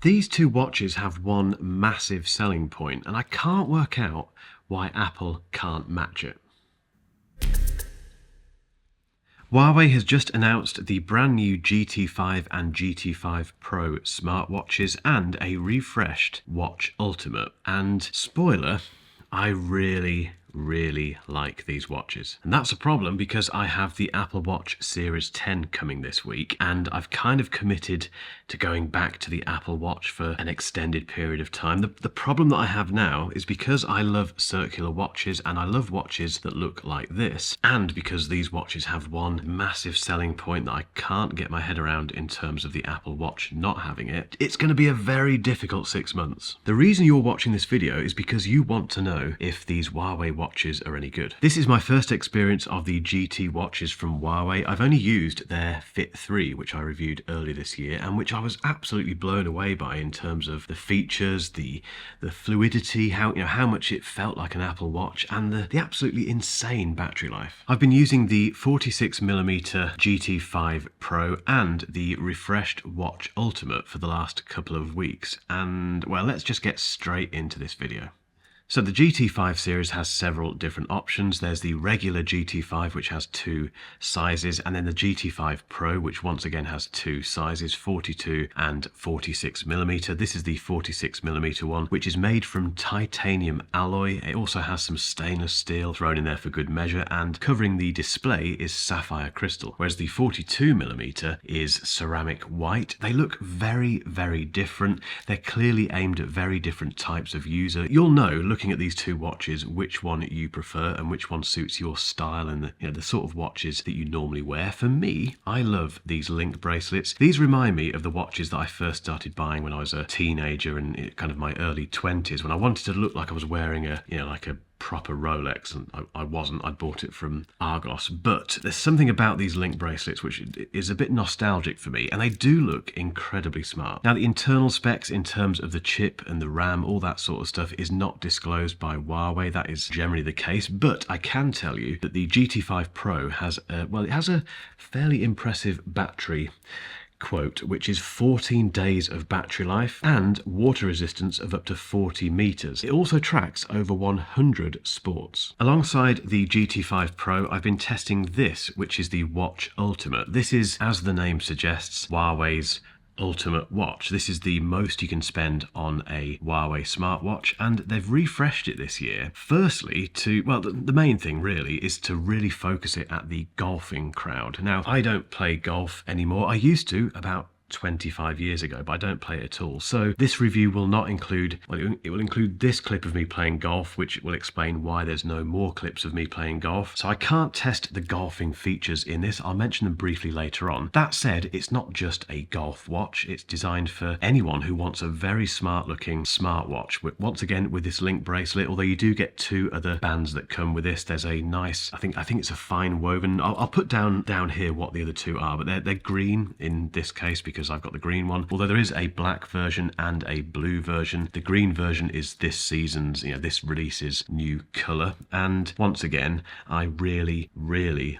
These two watches have one massive selling point, and I can't work out why Apple can't match it. Huawei has just announced the brand new GT5 and GT5 Pro smartwatches and a refreshed Watch Ultimate. And spoiler, I really like these watches. And that's a problem because I have the Apple Watch Series 10 coming this week, and I've kind of committed to going back to the Apple Watch for an extended period of time. The problem that I have now is because I love circular watches and I love watches that look like this, and because these watches have one massive selling point that I can't get my head around in terms of the Apple Watch not having it, it's going to be a very difficult 6 months. The reason you're watching this video is because you want to know if these Huawei watches are any good. This is my first experience of the GT watches from Huawei. I've only used their Fit 3, which I reviewed earlier this year, and which I was absolutely blown away by in terms of the features, the fluidity, how much it felt like an Apple Watch, and the absolutely insane battery life. I've been using the 46mm GT5 Pro and the refreshed Watch Ultimate for the last couple of weeks, and well, let's just get straight into this video. So the GT5 series has several different options. There's the regular GT5, which has two sizes, and then the GT5 Pro, which once again has two sizes, 42 and 46mm. This is the 46mm one, which is made from titanium alloy. It also has some stainless steel thrown in there for good measure, and covering the display is sapphire crystal, whereas the 42mm is ceramic white. They look very different. They're clearly aimed at very different types of user. You'll know, looking at these two watches, which one you prefer and which one suits your style and the sort of watches that you normally wear. For me, I love these link bracelets. These remind me of the watches that I first started buying when I was a teenager and kind of my early 20s, when I wanted to look like I was wearing a proper Rolex, and I wasn't. I bought it from Argos, but there's something about these link bracelets which is a bit nostalgic for me, and they do look incredibly smart. Now, the internal specs in terms of the chip and the RAM, all that sort of stuff, is not disclosed by Huawei. That is generally the case, but I can tell you that the GT5 Pro has it has a fairly impressive battery quote, which is 14 days of battery life and water resistance of up to 40 meters. It also tracks over 100 sports. Alongside the GT5 Pro, I've been testing this, which is the Watch Ultimate. This is, as the name suggests, Huawei's ultimate watch. This is the most you can spend on a Huawei smartwatch, and they've refreshed it this year. Firstly, the main thing really is to really focus it at the golfing crowd. Now, I don't play golf anymore. I used to about 25 years ago, but I don't play it at all. So this review will not include, it will include this clip of me playing golf, which will explain why there's no more clips of me playing golf. So I can't test the golfing features in this. I'll mention them briefly later on. That said, it's not just a golf watch. It's designed for anyone who wants a very smart looking smartwatch. Once again, with this link bracelet, although you do get two other bands that come with this. There's a nice, I think it's a fine woven. I'll put down here what the other two are, but they're green in this case because I've got the green one, although there is a black version and a blue version. The green version is this season's, this release's new colour, and once again, I really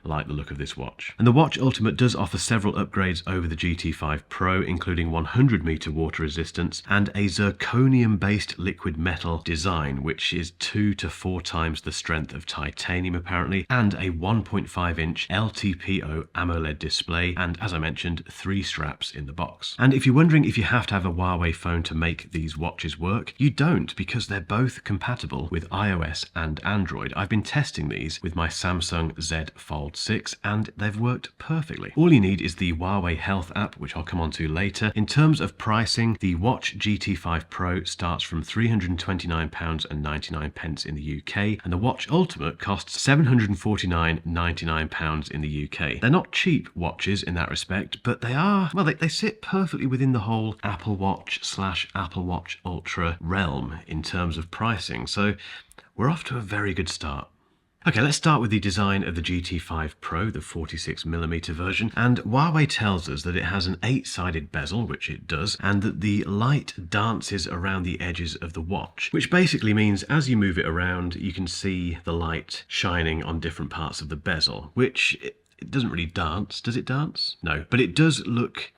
like the look of this watch. And the Watch Ultimate does offer several upgrades over the GT5 Pro, including 100 meter water resistance and a zirconium based liquid metal design, which is 2 to 4 times the strength of titanium apparently, and a 1.5 inch LTPO AMOLED display, and as I mentioned, 3 straps in the box. And if you're wondering if you have to have a Huawei phone to make these watches work, you don't, because they're both compatible with iOS and Android. I've been testing these with my Samsung Z Fold 6 and they've worked perfectly. All you need is the Huawei Health app, which I'll come on to later. In terms of pricing, the Watch GT5 Pro starts from £329.99 in the UK, and the Watch Ultimate costs £749.99 in the UK. They're not cheap watches in that respect, but they are, they sit perfectly within the whole Apple Watch / Apple Watch Ultra realm in terms of pricing, so we're off to a very good start. Okay, let's start with the design of the GT5 Pro, the 46mm version, and Huawei tells us that it has an 8-sided bezel, which it does, and that the light dances around the edges of the watch, which basically means as you move it around, you can see the light shining on different parts of the bezel, which it doesn't really dance. Does it dance? No, but it does look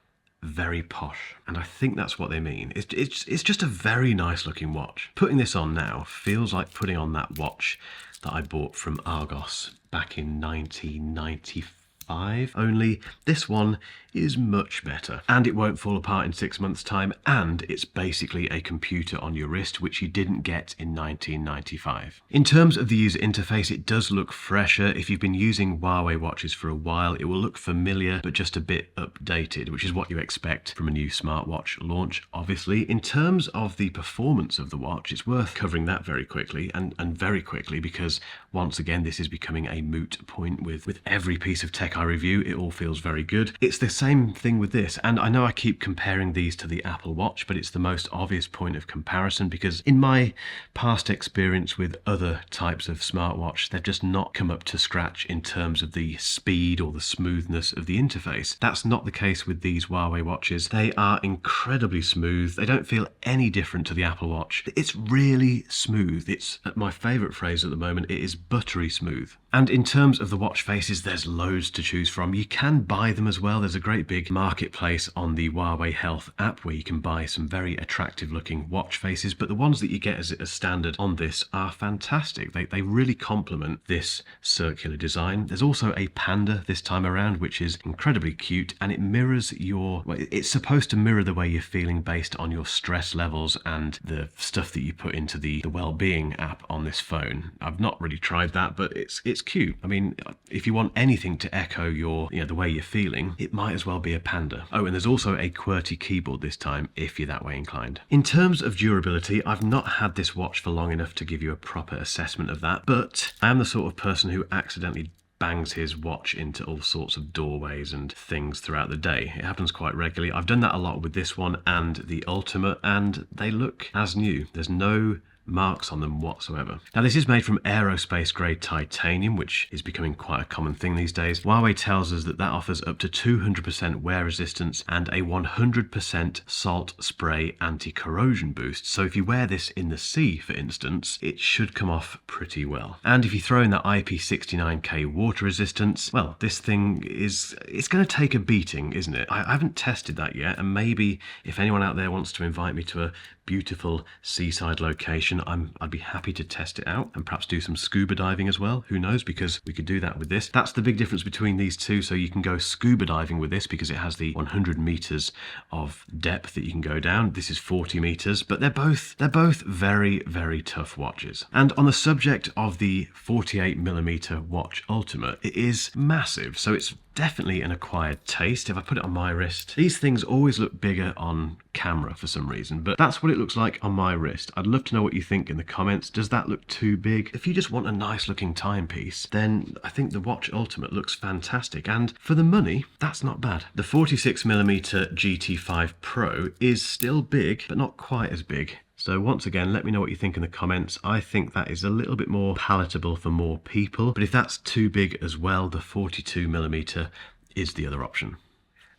very posh. And I think that's what they mean. It's just a very nice looking watch. Putting this on now feels like putting on that watch that I bought from Argos back in 1995. Only this one is much better, and it won't fall apart in 6 months' time, and it's basically a computer on your wrist, which you didn't get in 1995. In terms of the user interface, it does look fresher. If you've been using Huawei watches for a while, it will look familiar, but just a bit updated, which is what you expect from a new smartwatch launch, obviously. In terms of the performance of the watch, it's worth covering that very quickly, and very quickly, because once again, this is becoming a moot point with every piece of tech I review. It all feels very good. It's the same thing with this, and I know I keep comparing these to the Apple Watch, but it's the most obvious point of comparison, because in my past experience with other types of smartwatch, they've just not come up to scratch in terms of the speed or the smoothness of the interface. That's not the case with these Huawei watches. They are incredibly smooth. They don't feel any different to the Apple Watch. It's really smooth. It's my favorite phrase at the moment. It is buttery smooth. And in terms of the watch faces, there's loads to choose from. You can buy them as well. There's a great big marketplace on the Huawei Health app where you can buy some very attractive looking watch faces, but the ones that you get as a standard on this are fantastic. They really complement this circular design. There's also a panda this time around, which is incredibly cute, and it mirrors your, well, it's supposed to mirror the way you're feeling based on your stress levels and the stuff that you put into the well-being app on this phone. I've not really tried that, but it's cute. I mean, if you want anything to echo your, the way you're feeling, it might as well be a panda. Oh, and there's also a QWERTY keyboard this time, if you're that way inclined. In terms of durability, I've not had this watch for long enough to give you a proper assessment of that, but I am the sort of person who accidentally bangs his watch into all sorts of doorways and things throughout the day. It happens quite regularly. I've done that a lot with this one and the Ultimate, and they look as new. There's no marks on them whatsoever. Now, this is made from aerospace grade titanium, which is becoming quite a common thing these days. Huawei tells us that offers up to 200% wear resistance and a 100% salt spray anti-corrosion boost. So if you wear this in the sea, for instance, it should come off pretty well. And if you throw in the IP69K water resistance, well, this thing it's going to take a beating, isn't it? I haven't tested that yet, and maybe if anyone out there wants to invite me to a beautiful seaside location, I'd be happy to test it out and perhaps do some scuba diving as well. Who knows, because we could do that with this. That's the big difference between these two. So you can go scuba diving with this because it has the 100 meters of depth that you can go down. This is 40 meters, but they're both very, very tough watches. And on the subject of the 48mm watch Ultimate, it is massive. So it's definitely an acquired taste. If I put it on my wrist, these things always look bigger on camera for some reason, but that's what it looks like on my wrist. I'd love to know what you think in the comments. Does that look too big? If you just want a nice looking timepiece, then I think the Watch Ultimate looks fantastic, and for the money, that's not bad. The 46mm GT5 Pro is still big, but not quite as big. So once again, let me know what you think in the comments. I think that is a little bit more palatable for more people, but if that's too big as well, the 42mm is the other option.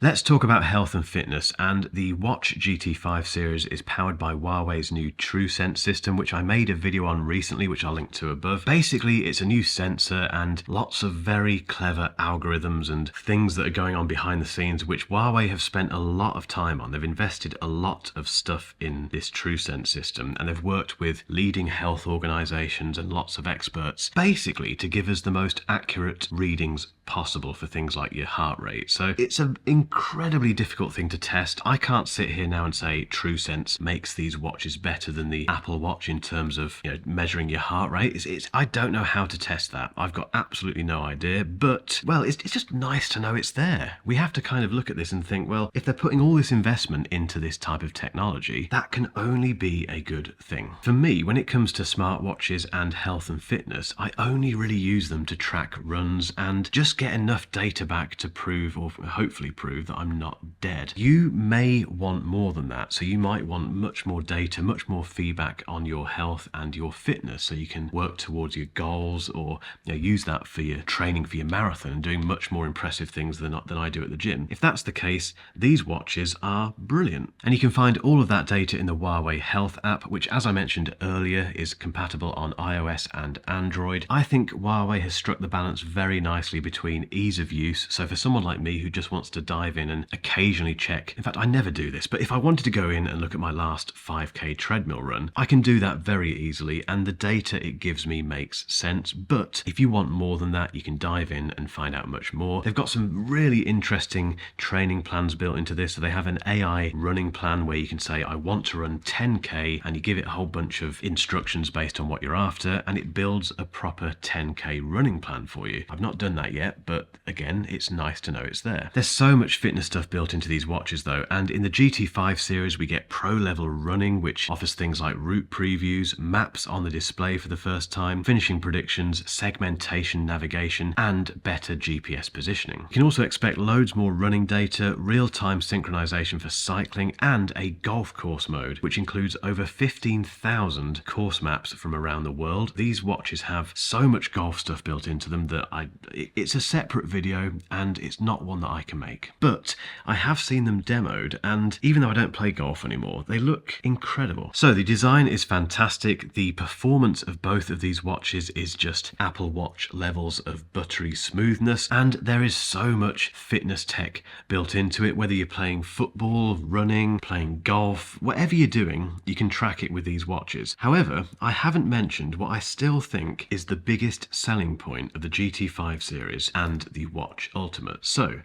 Let's talk about health and fitness, and the Watch GT5 series is powered by Huawei's new TrueSense system, which I made a video on recently, which I'll link to above. Basically, it's a new sensor and lots of very clever algorithms and things that are going on behind the scenes, which Huawei have spent a lot of time on. They've invested a lot of stuff in this TrueSense system, and they've worked with leading health organizations and lots of experts, basically to give us the most accurate readings possible for things like your heart rate. So it's an incredibly difficult thing to test. I can't sit here now and say TrueSense makes these watches better than the Apple Watch in terms of measuring your heart rate. I don't know how to test that. I've got absolutely no idea, but well, it's just nice to know it's there. We have to kind of look at this and think, well, if they're putting all this investment into this type of technology, that can only be a good thing. For me, when it comes to smartwatches and health and fitness, I only really use them to track runs and just get enough data back to prove, or hopefully prove, that I'm not dead. You may want more than that, so you might want much more data, much more feedback on your health and your fitness, so you can work towards your goals, or use that for your training for your marathon and doing much more impressive things than I do at the gym. If that's the case, these watches are brilliant. And you can find all of that data in the Huawei Health app, which, as I mentioned earlier, is compatible on iOS and Android. I think Huawei has struck the balance very nicely between ease of use, so for someone like me who just wants to dive dive in and occasionally check. In fact, I never do this, but if I wanted to go in and look at my last 5K treadmill run, I can do that very easily, and the data it gives me makes sense. But if you want more than that, you can dive in and find out much more. They've got some really interesting training plans built into this. So they have an AI running plan where you can say, I want to run 10K, and you give it a whole bunch of instructions based on what you're after, and it builds a proper 10K running plan for you. I've not done that yet, but again, it's nice to know it's there. There's so much fitness stuff built into these watches though, and in the GT5 series we get pro level running, which offers things like route previews, maps on the display for the first time, finishing predictions, segmentation navigation, and better GPS positioning. You can also expect loads more running data, real-time synchronization for cycling, and a golf course mode, which includes over 15,000 course maps from around the world. These watches have so much golf stuff built into them that it's a separate video, and it's not one that I can make. But I have seen them demoed, and even though I don't play golf anymore, they look incredible. So the design is fantastic. The performance of both of these watches is just Apple Watch levels of buttery smoothness, and there is so much fitness tech built into it. Whether you're playing football, running, playing golf, whatever you're doing, you can track it with these watches. However, I haven't mentioned what I still think is the biggest selling point of the GT5 series and the Watch Ultimate. So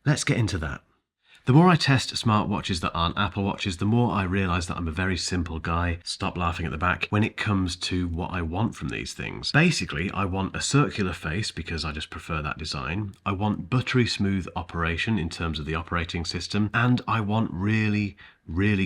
let's get into that. The more I test smartwatches that aren't Apple Watches, the more I realise that I'm a very simple guy, stop laughing at the back, when it comes to what I want from these things. Basically, I want a circular face because I just prefer that design. I want buttery smooth operation in terms of the operating system, and I want really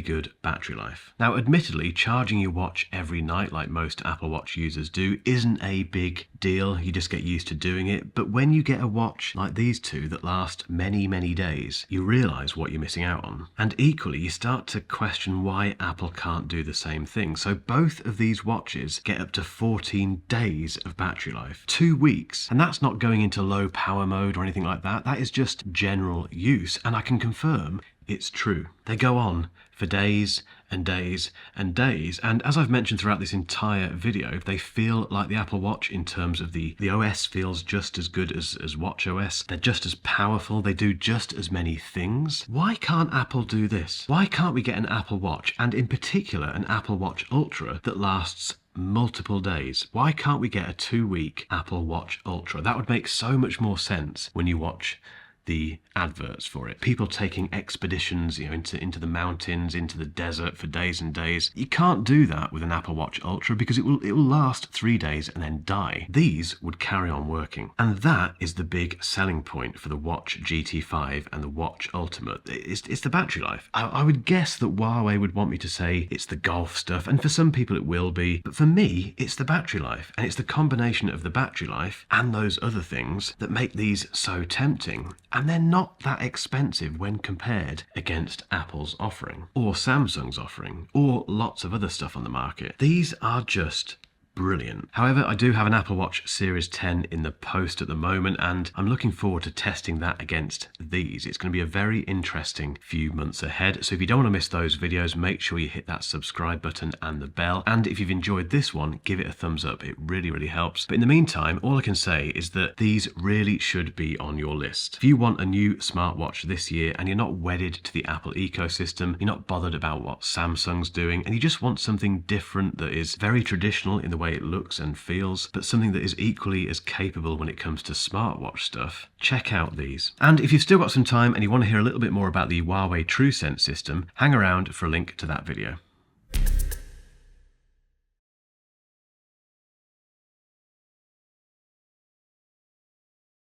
good battery life. Now, admittedly, charging your watch every night like most Apple Watch users do isn't a big deal. You just get used to doing it. But when you get a watch like these two that last many days, you realise what you're missing out on. And equally, you start to question why Apple can't do the same thing. So both of these watches get up to 14 days of battery life, 2 weeks. And that's not going into low power mode or anything like that. That is just general use. And I can confirm it's true. They go on for days and days and days. And as I've mentioned throughout this entire video, they feel like the Apple Watch in terms of the OS feels just as good as watchOS. They're just as powerful. They do just as many things. Why can't Apple do this? Why can't we get an Apple Watch, and in particular an Apple Watch Ultra, that lasts multiple days? Why can't we get a 2-week Apple Watch Ultra? That would make so much more sense when you watch the adverts for it. People taking expeditions, into the mountains, into the desert for days and days. You can't do that with an Apple Watch Ultra because it will last 3 days and then die. These would carry on working. And that is the big selling point for the Watch GT5 and the Watch Ultimate. It's the battery life. I would guess that Huawei would want me to say it's the golf stuff, and for some people it will be, but for me, it's the battery life. And it's the combination of the battery life and those other things that make these so tempting. And they're not that expensive when compared against Apple's offering, or Samsung's offering, or lots of other stuff on the market. These are just brilliant. However, I do have an Apple Watch Series 10 in the post at the moment, and I'm looking forward to testing that against these. It's going to be a very interesting few months ahead. So if you don't want to miss those videos, make sure you hit that subscribe button and the bell. And if you've enjoyed this one, give it a thumbs up. It really helps. But in the meantime, all I can say is that these really should be on your list. If you want a new smartwatch this year and you're not wedded to the Apple ecosystem, you're not bothered about what Samsung's doing, and you just want something different that is very traditional in the way it looks and feels, but something that is equally as capable when it comes to smartwatch stuff, check out these. And if you've still got some time and you want to hear a little bit more about the Huawei TrueSense system, hang around for a link to that video.